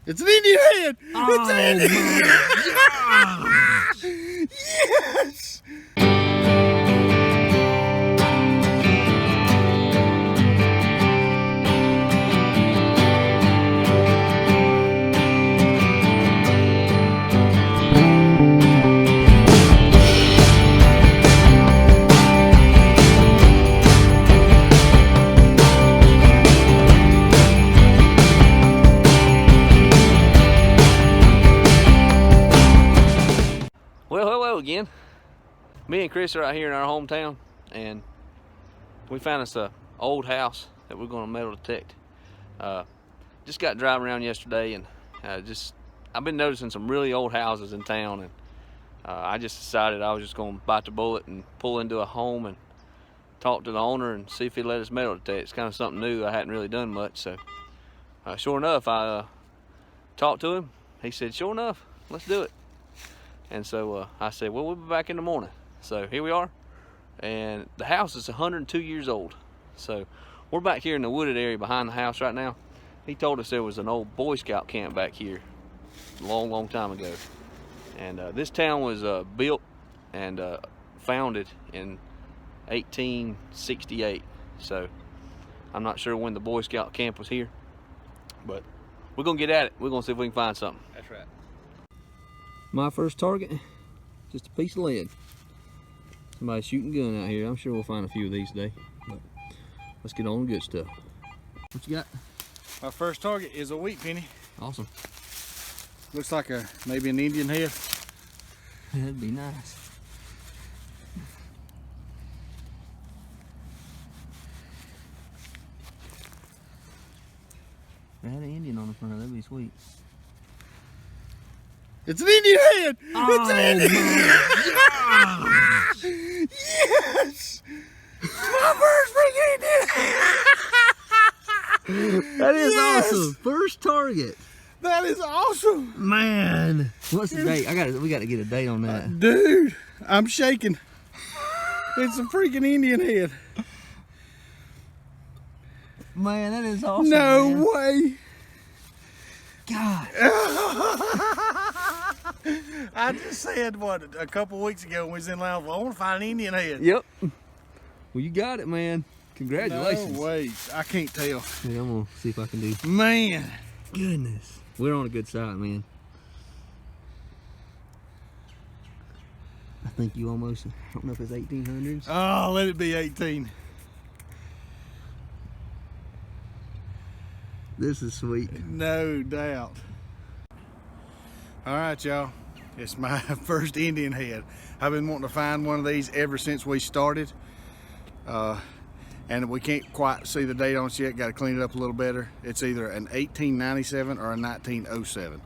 It's an Indian head! Oh, It's an Indian head! Yes! Well, hello again. Me and Chris are out here in our hometown, and we found us a old house that we're going to metal detect. Just got driving around yesterday, and I've been noticing some really old houses in town, and I just decided I was just going to bite the bullet and pull into a home and talk to the owner and see if he'd let us metal detect. It's kind of something new. I hadn't really done much, so sure enough, I talked to him. He said, sure enough, let's do it. And so I said, well, we'll be back in the morning. So here we are, and the house is 102 years old. So we're back here in the wooded area behind the house right now. He told us there was an old Boy Scout camp back here a long, long time ago. And this town was built and founded in 1868. So I'm not sure when the Boy Scout camp was here, but we're gonna get at it. We're gonna see if we can find something. That's right. My first target, just a piece of lead. Somebody's shooting a gun out here. I'm sure we'll find a few of these today. But let's get on the good stuff. What you got? My first target is a wheat penny. Awesome. Looks like maybe an Indian head. That'd be nice. If it had an Indian on the front, that'd be sweet. It's an Indian head! Oh, it's an Indian head! Yes! It's my first freaking Indian head! That is Yes! awesome. First target. That is awesome! Man. What's the date? We got to get a date on that. Dude, I'm shaking. It's a freaking Indian head. Man, that is awesome. No man. way! God. I just said, what, a couple weeks ago when we was in Loudville, I want to find an Indian head. Yep. Well, you got it, man. Congratulations. No way. I can't tell. Yeah, I'm going to see if I can do. Man. Goodness. We're on a good side, man. I think you almost, I don't know if it's 1800s. Oh, let it be 18. This is sweet. No doubt. All right, y'all. It's my first Indian head. I've been wanting to find one of these ever since we started. And we can't quite see the date on it yet. Got to clean it up a little better. It's either an 1897 or a 1907.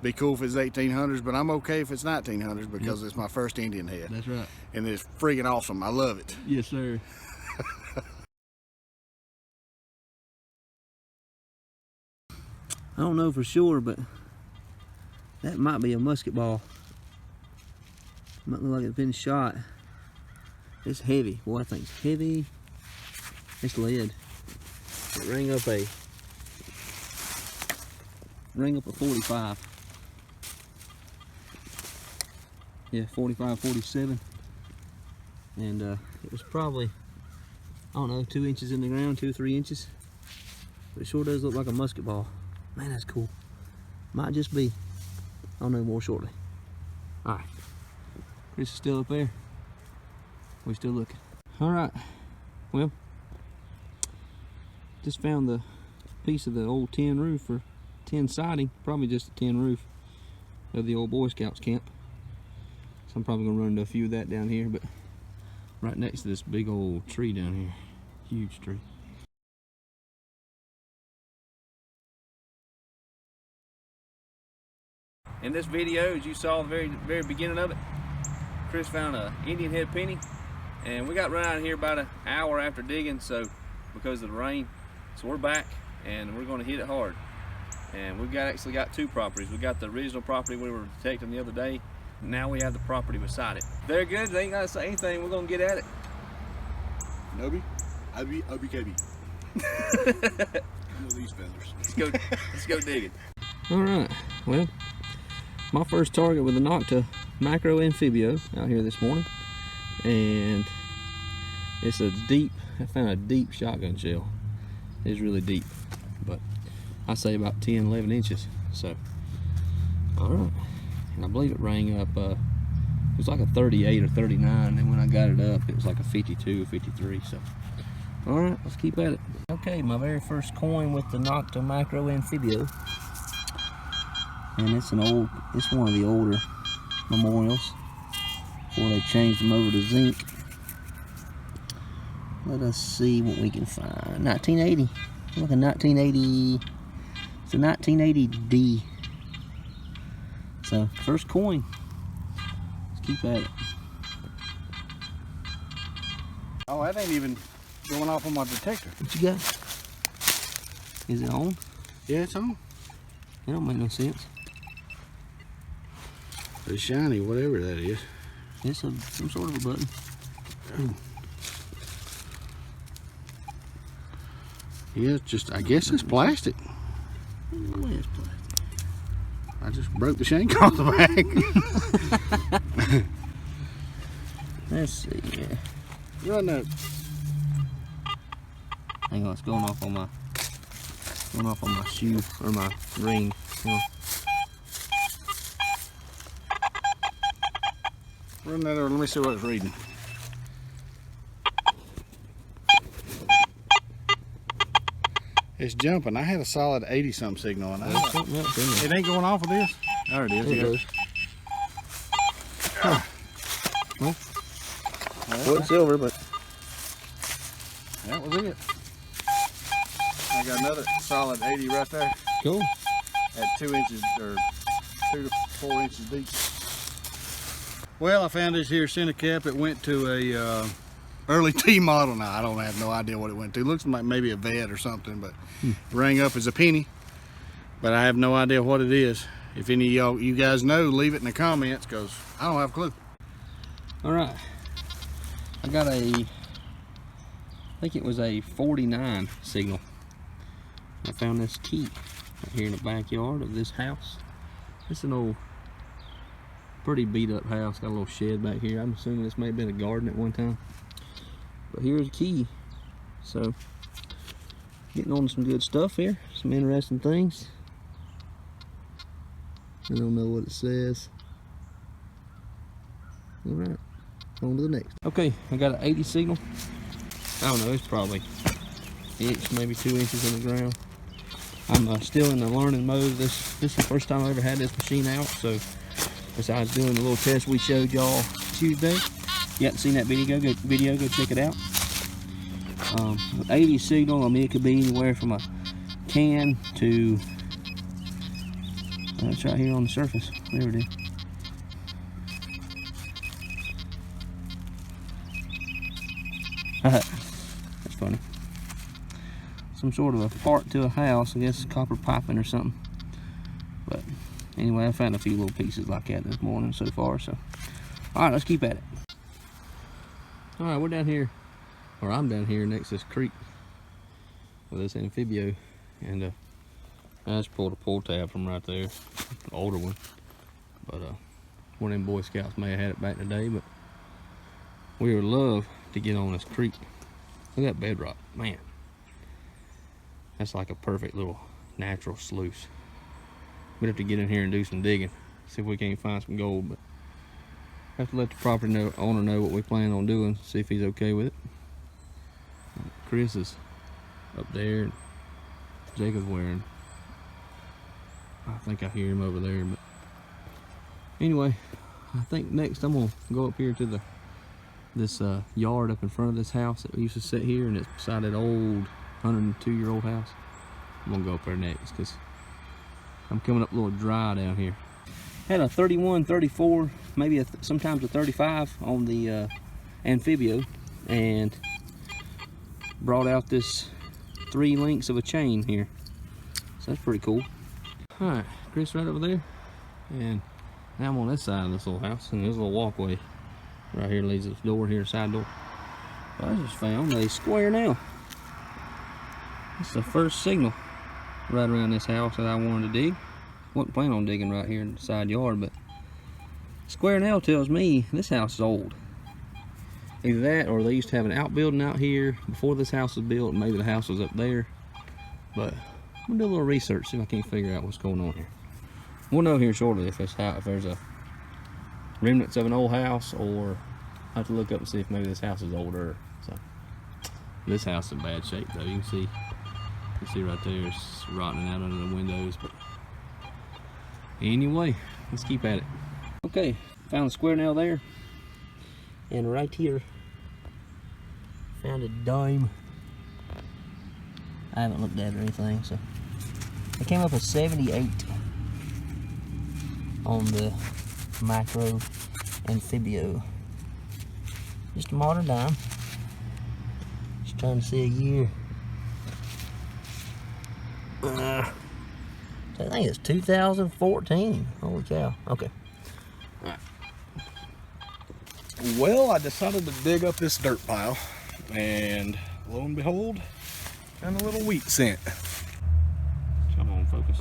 Be cool if it's 1800s, but I'm okay if it's 1900s because it's my first Indian head. That's right. And it's freaking awesome. I love it. Yes, sir. I don't know for sure, but that might be a musket ball. Might look like it's been shot. It's heavy. Boy, I think it's heavy. It's lead. It rang up a 45. Yeah, 45, 47. And it was probably, I don't know, 2 inches in the ground, 2 or 3 inches. But it sure does look like a musket ball. Man, that's cool. Might just be. I'll know more shortly. All right. Chris is still up there. We're still looking. All right. Well, just found the piece of the old tin roof or tin siding. Probably just a tin roof of the old Boy Scouts camp. So I'm probably gonna run into a few of that down here, but right next to this big old tree down here. Huge tree. In this video, as you saw at the very beginning of it, Chris found an Indian head penny, and we got run out of here about an hour after digging, so because of the rain. So we're back, and we're going to hit it hard. And we've actually got 2 properties. We got the original property we were detecting the other day. Now we have the property beside it. They're good. They ain't got to say anything. We're going to get at it. Noby, Obi, KB. These feathers. Let's go digging. Alright, well, my first target with the Nokta Macro Amphibio out here this morning, and it's a deep, I found a deep shotgun shell. It's really deep, but I say about 10, 11 inches. So, alright, and I believe it rang up, it was like a 38 or 39, and when I got it up, it was like a 52 or 53, so. Alright, let's keep at it. Okay, my very first coin with the Nokta Macro Amphibio. And it's one of the older memorials before they changed them over to zinc. Let us see what we can find. 1980. Look at 1980. It's a 1980D. So, first coin. Let's keep at it. Oh, that ain't even going off on my detector. What you got? Is it on? Yeah, it's on. That don't make no sense. It's shiny, whatever that is. It's some sort of a button. Oh. Yeah, it's just, I guess it's plastic. Well, it's plastic. I just broke the shank off the back. Let's see, yeah. Run up. Hang on, it's going off on my shoe or my ring. Oh. Run that over, let me see what it's reading. It's jumping. I had a solid 80-something signal and There's something else in there. it ain't going off with this? There it is. There it goes. Huh. Well, it's silver, but That was it. I got another solid 80 right there cool. at 2 inches or 2 to 4 inches deep. Well, I found this here center cap. It went to a early T model. Now I don't have no idea what it went to. Looks like maybe a vet or something, but it rang up as a penny. But I have no idea what it is. If any of y'all, you guys know, leave it in the comments because I don't have a clue. All right, I got I think it was a 49 signal. I found this key right here in the backyard of this house. It's an old, pretty beat up house. Got a little shed back here. I'm assuming this may have been a garden at one time. But here's a key. So, getting on to some good stuff here. Some interesting things. I don't know what it says. Alright, on to the next. Okay, I got an 80 signal. I don't know, it's probably inch, maybe 2 inches in the ground. I'm still in the learning mode. This is the first time I ever had this machine out, so besides doing the little test we showed y'all Tuesday, if you haven't seen that video, go check it out. 80 signal, I mean, it could be anywhere from a can to, it's right here on the surface. There it is. That's funny. Some sort of a part to a house, I guess copper piping or something. But anyway, I found a few little pieces like that this morning so far. So, all right, let's keep at it. All right, we're down here, or I'm down here next to this creek with this amphibio, and I just pulled a pull tab from right there, an older one. But one of them Boy Scouts may have had it back in the day, but we would love to get on this creek. Look at that bedrock, man. That's like a perfect little natural sluice. We'd have to get in here and do some digging, see if we can't find some gold, but have to let the property owner know what we plan on doing, see if he's okay with it. Chris is up there, and Jacob's wearing, I think I hear him over there, but anyway, I think next I'm gonna go up here to this yard up in front of this house that we used to sit here, and it's beside that old 102-year-old house. I'm gonna go up there next because I'm coming up a little dry down here. Had a 31, 34, maybe sometimes a 35 on the amphibio, and brought out this 3 links of a chain here. So that's pretty cool. All right, Chris right over there, and now I'm on this side of this little house, and there's a little walkway right here leads to this door here, side door. But I just found a square nail. It's the first signal right around this house that I wanted to dig. wasn't planning on digging right here in the side yard, but square nail tells me this house is old. Either that or they used to have an outbuilding out here before this house was built. Maybe the house was up there. But I'm gonna do a little research, see if I can't figure out what's going on here. We'll know here shortly if there's a remnants of an old house, or I have to look up and see if maybe this house is older. So this house is in bad shape though. You can see right there it's rotting out under the windows. But anyway, let's keep at it. Okay, found the square nail there, and right here found a dime. I haven't looked at it or anything, so it came up with 78 on the micro amphibio. Just a modern dime. Just trying to see a year. So I think it's 2014. Holy cow. Okay. Alright. Well, I decided to dig up this dirt pile, and lo and behold, found a little wheat scent. Come on, focus.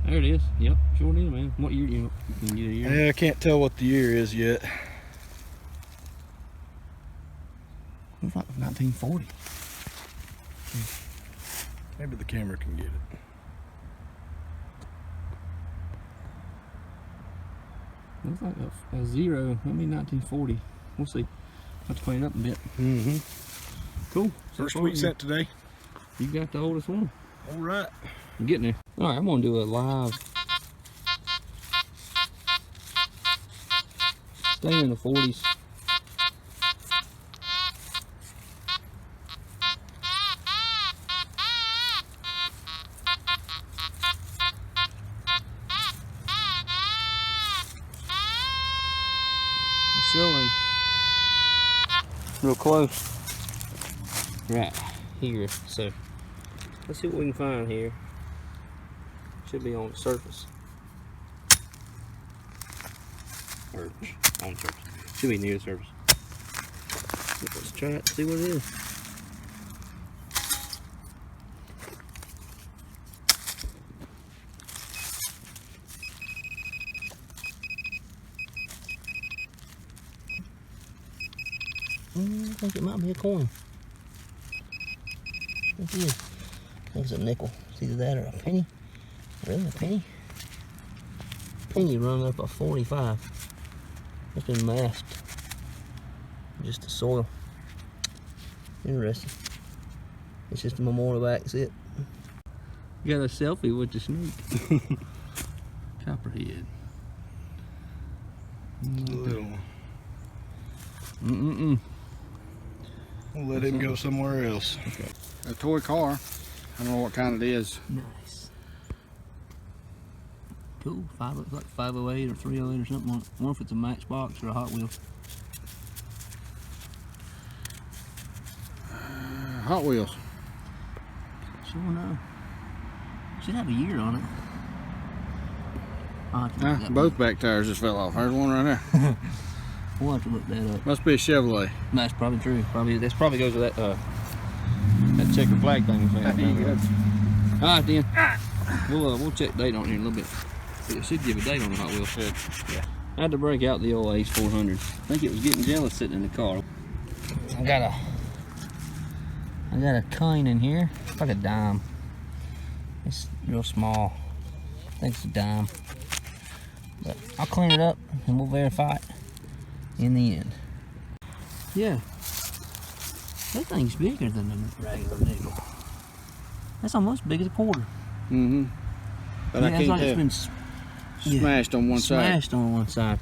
There it is. Yep, sure did, man. What year you can get a year? Yeah, I can't tell what the year is yet. Looks like 1940. Maybe the camera can get it. Looks like a zero. Maybe 1940. We'll see. Have to clean it up a bit. Mm-hmm. Cool. First wheat scent today. You got the oldest one. All right. I'm getting there. All right, I'm gonna do a live. Stay in the 40s. Showing real close right here, so let's see what we can find here. Should be on the surface, or on the surface, should be near the surface. Let's try it, see what it is. I think it might be a coin. I think it is. I think it's a nickel. It's either that or a penny. Really, a penny? Penny rung up a 45. It's been masked. Just the soil. Interesting. It's just a memorial back, that's it. You got a selfie with the snake. Copperhead. Little. Mm-mm-mm. We'll let him go somewhere else. Okay. A toy car. I don't know what kind it is. Nice. Cool. Like 508 or 308 or something on it. I wonder if it's a Matchbox or a Hot Wheel. Hot Wheels. Sure no. Should have a year on it. Both back tires just fell off. There's one right there. We'll have to look that up. Must be a Chevrolet. That's probably true. This probably goes with that checker flag thing. All right then. We'll check the date on here in a little bit. It should give a date on the Hot Wheels. Yeah. I had to break out the old Ace 400. I think it was getting jealous sitting in the car. I got a coin in here. It's like a dime. It's real small. I think it's a dime. But I'll clean it up and we'll verify it in the end. Yeah. That thing's bigger than a regular nickel. That's almost big as a quarter. Mm-hmm. But yeah, I can't it's like tell. It's been smashed on one side. Smashed on one side.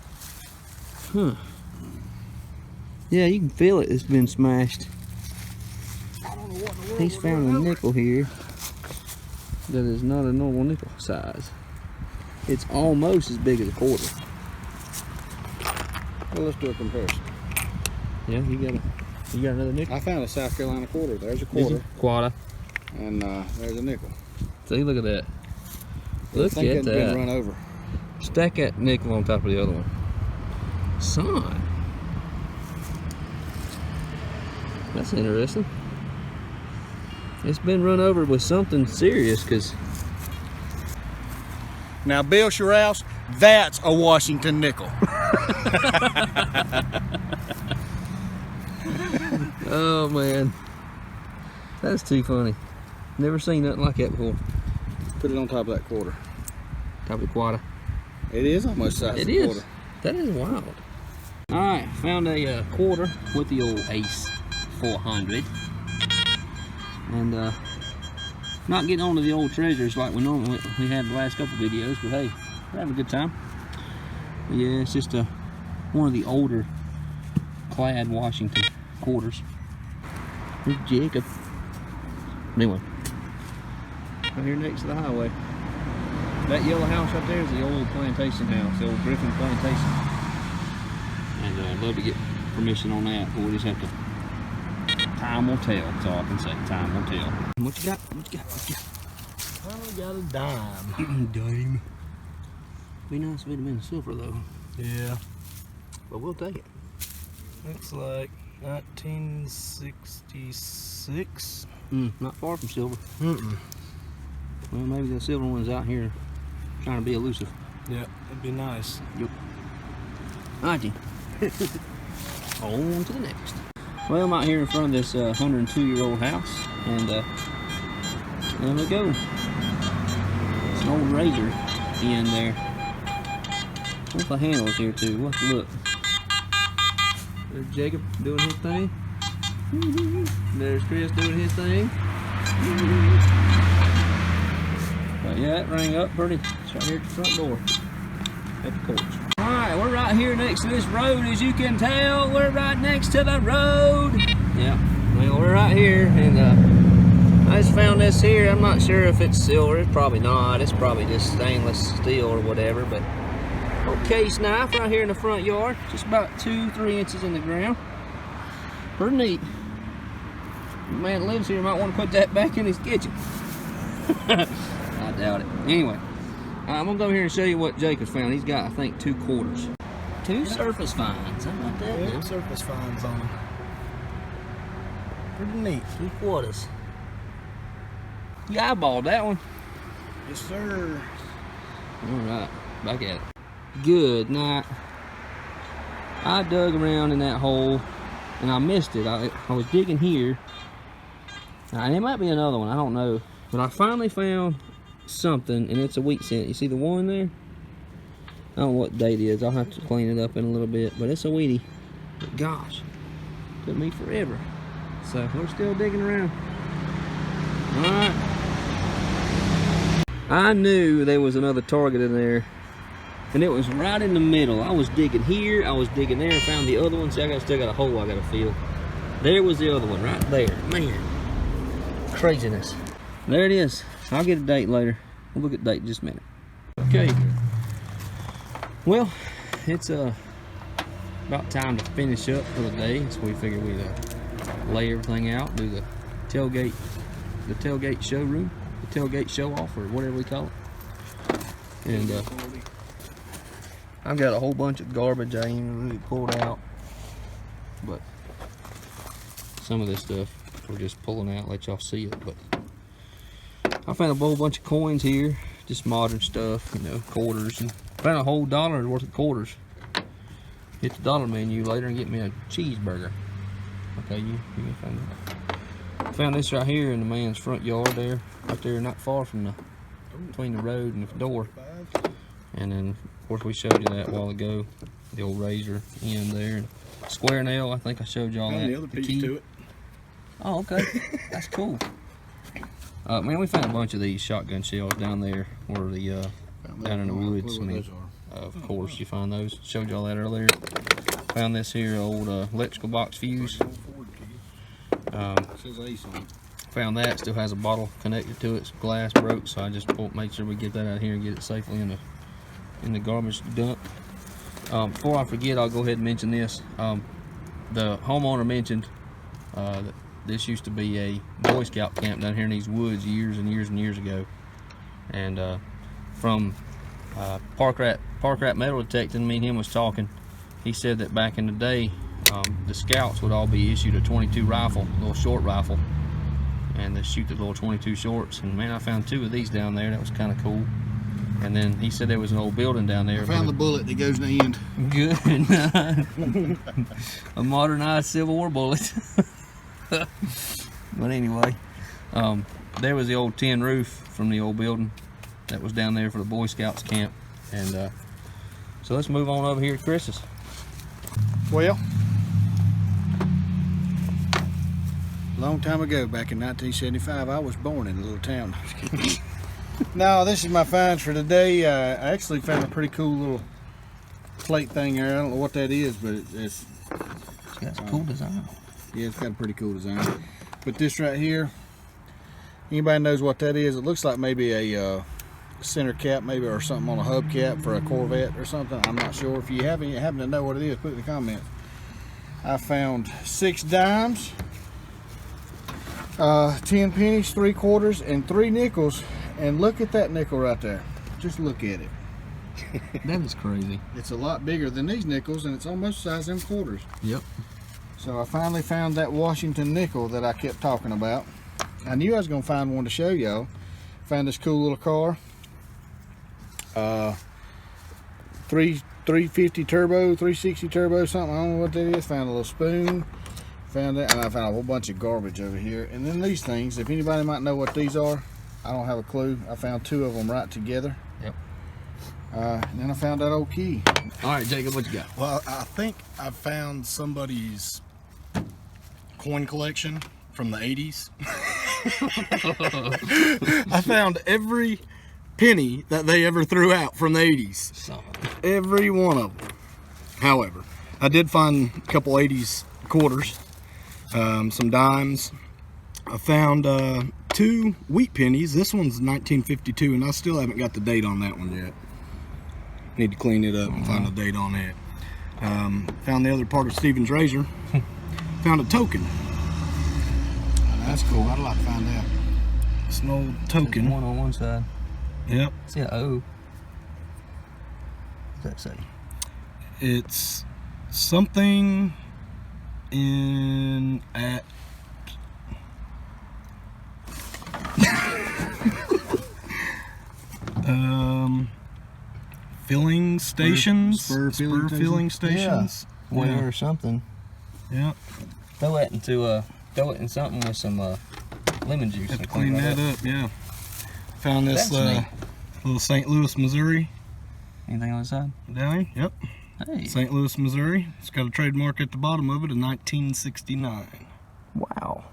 Huh. Yeah, you can feel it. It's been smashed. He's found a nickel here that is not a normal nickel size. It's almost as big as a quarter. Well, let's do a comparison. Yeah, you got another nickel. I found a South Carolina quarter. There's a quarter. Quarter. And there's a nickel. See, look at that. Look I think at it's that. been run over. Stack that nickel on top of the other one. Son. That's interesting. It's been run over with something serious, because Now, Bill Sherrouse, that's a Washington nickel. Oh man, that's too funny. Never seen nothing like that before. Put it on top of that quarter. Top of the quarter. It is almost size of the quarter. That is wild. All right, found a quarter with the old Ace 400, and not getting onto the old treasures like we normally had the last couple videos, but hey, we're having a good time. But yeah, it's just one of the older clad Washington quarters. Here's Jacob. Anyway, right here next to the highway. That yellow house right there is the old plantation house, the old Griffin plantation. And I'd love to get permission on that, but we just have to. Time will tell. That's all I can say. Time will tell. What you got? What you got? What you got? Finally got a dime. Dime. Be nice if it had been silver though. Yeah. But we'll take it. Looks like 1966. Not far from silver. Mm-mm. Well, maybe the silver one's out here trying to be elusive. Yeah, it'd be nice. Yep. Alright then. On to the next. Well, I'm out here in front of this 102-year-old house, and there we go. It's an old razor in there. What if the handle's here too? We'll have to look. There's Jacob doing his thing. There's Chris doing his thing. But yeah, it rang up pretty. It's right here at the front door. At the porch. Alright, we're right here next to this road. As you can tell, we're right next to the road. Yeah, well, we're right here, and I just found this here. I'm not sure if it's silver. It's probably not. It's probably just stainless steel or whatever, but old case knife right here in the front yard. Just about 2-3 inches in the ground. Pretty neat. The man that lives here might want to put that back in his kitchen. I doubt it. Anyway, I'm gonna go here and show you what Jacob's found. He's got, I think, 2 quarters. 2 surface finds. How about that? Yeah, surface finds on them. Pretty neat. 2 quarters. You eyeballed that one. Yes, sir. Alright, back at it. Good night. I dug around in that hole and I missed it. I was digging here. Now, it might be another one, I don't know. But I finally found something, and it's a wheat cent. You see the one there? I don't know what date it is. I'll have to clean it up in a little bit, but it's a wheatie. But gosh, took me forever. So we're still digging around. Alright. I knew there was another target in there, and it was right in the middle. I was digging here, I was digging there, and found the other one. See, still got a hole I gotta fill. There was the other one right there. Man, craziness. There it is. I'll get a date later. We'll look at the date in just a minute. Okay. Well, it's about time to finish up for the day. So we figured we'd lay everything out, do the tailgate showroom, the tailgate show off, or whatever we call it. And I've got a whole bunch of garbage I ain't even really pulled out, but some of this stuff we're just pulling out, let y'all see it. But I found a whole bunch of coins here, just modern stuff, you know, quarters, and found a whole $1 worth of quarters. Hit the dollar menu later and get me a cheeseburger. Okay, you can find that. Found this right here in the man's front yard there, right there, not far from between the road and the door. And then, of course, we showed you that a while ago, the old razor end there. And square nail, I think I showed y'all that. And the other piece key to it. Oh, okay. That's cool. Man, we found a bunch of these shotgun shells down there where the down in the woods. I mean, of course, you find those. Showed y'all that earlier. Found this here old electrical box fuse. Found that, still has a bottle connected to it. Some glass broke, so I just made sure we get that out here and get it safely in the garbage dump. Before I forget, I'll go ahead and mention this. The homeowner mentioned that this used to be a Boy Scout camp down here in these woods years and years and years ago. And from Park Rat metal detecting, me and him was talking. He said that back in the day, the scouts would all be issued a 22 rifle, a little short rifle, and they shoot the little 22 shorts. And man, I found 2 of these down there. That was kind of cool. And then he said there was an old building down there. I found the bullet that goes in the end. Good. A modernized Civil War bullet. But anyway, there was the old tin roof from the old building that was down there for the Boy Scouts camp. And so let's move on over here to Chris's. Well, long time ago, back in 1975, I was born in a little town. Now, this is my finds for today. I actually found a pretty cool little plate thing there. I don't know what that is, but it's got some cool design. Yeah, it's got a pretty cool design. But this right here, anybody knows what that is? It looks like maybe a center cap, maybe, or something on a hubcap for a Corvette or something. I'm not sure. If you happen to know what it is, put it in the comments. I found 6 dimes, 10 pennies, 3 quarters, and 3 nickels. And look at that nickel right there. Just look at it. That is crazy. It's a lot bigger than these nickels, and it's almost the size of them quarters. Yep. So I finally found that Washington nickel that I kept talking about. I knew I was going to find one to show y'all. Found this cool little car. 350 turbo, 360 turbo, something. I don't know what that is. Found a little spoon. Found that, and I found a whole bunch of garbage over here. And then these things, if anybody might know what these are, I don't have a clue. I found 2 of them right together. Yep. And then I found that old key. All right, Jacob, what you got? Well, I think I found somebody's coin collection from the 80s. I found every penny that they ever threw out from the 80s. Every one of them. However, I did find a couple 80s quarters, some dimes. I found 2 wheat pennies. This one's 1952, and I still haven't got the date on that one yet. Need to clean it up and find the date on it. Found the other part of Stephen's razor. Found a token. That's cool. I'd like to find that. It's an old token. There's one on one side. Yep. See an O. What's that say? It's something in at filling stations, Spur filling stations. Well, or something. Yeah. Throw it into throw it in something with some lemon juice. Have to clean that up. Yeah. Found this That's neat. little St. Louis, Missouri. Anything on the side? Down. Yep. Hey. St. Louis, Missouri. It's got a trademark at the bottom of it in 1969. Wow.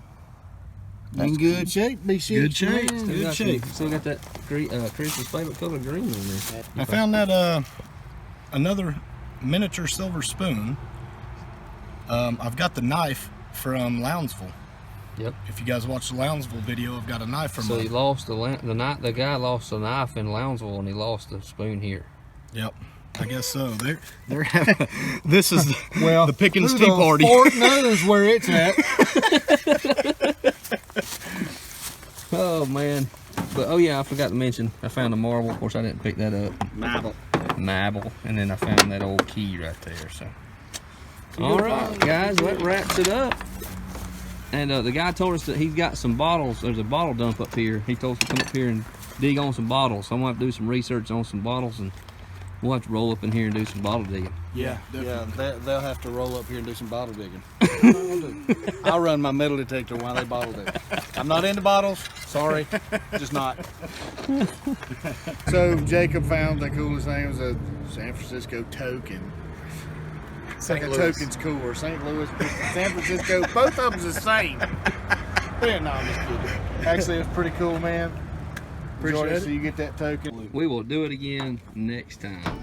In good shape. Be sure. Good shape. Man. Good shape. Still got that Chris's favorite color green on there. I found that another miniature silver spoon. I've got the knife from Lounsville. Yep. If you guys watch the Lounsville video, I've got a knife from. So he lost the guy lost a knife in Lounsville, and he lost the spoon here. Yep. I guess so. They're having, this is Well, the Pickens who Tea the Party. fork knows where it's at. Oh man. But oh yeah, I forgot to mention I found a marble. Of course I didn't pick that up. Marble. And then I found that old key right there. So alright guys, well, that wraps it up. And the guy told us that he's got some bottles. There's a bottle dump up here. He told us to come up here and dig on some bottles. So I'm gonna have to do some research on some bottles, and we'll have to roll up in here and do some bottle digging. Yeah, They'll have to roll up here and do some bottle digging. I'll run my metal detector while they bottle dig. I'm not into bottles. Sorry, just not. So Jacob found the coolest thing was a San Francisco token. St. Louis. Token's cooler. St. Louis, San Francisco, both of them's the same. Yeah, no, I'm just kidding. Actually, it's pretty cool, man. Appreciate it. So you get that token. We will do it again next time.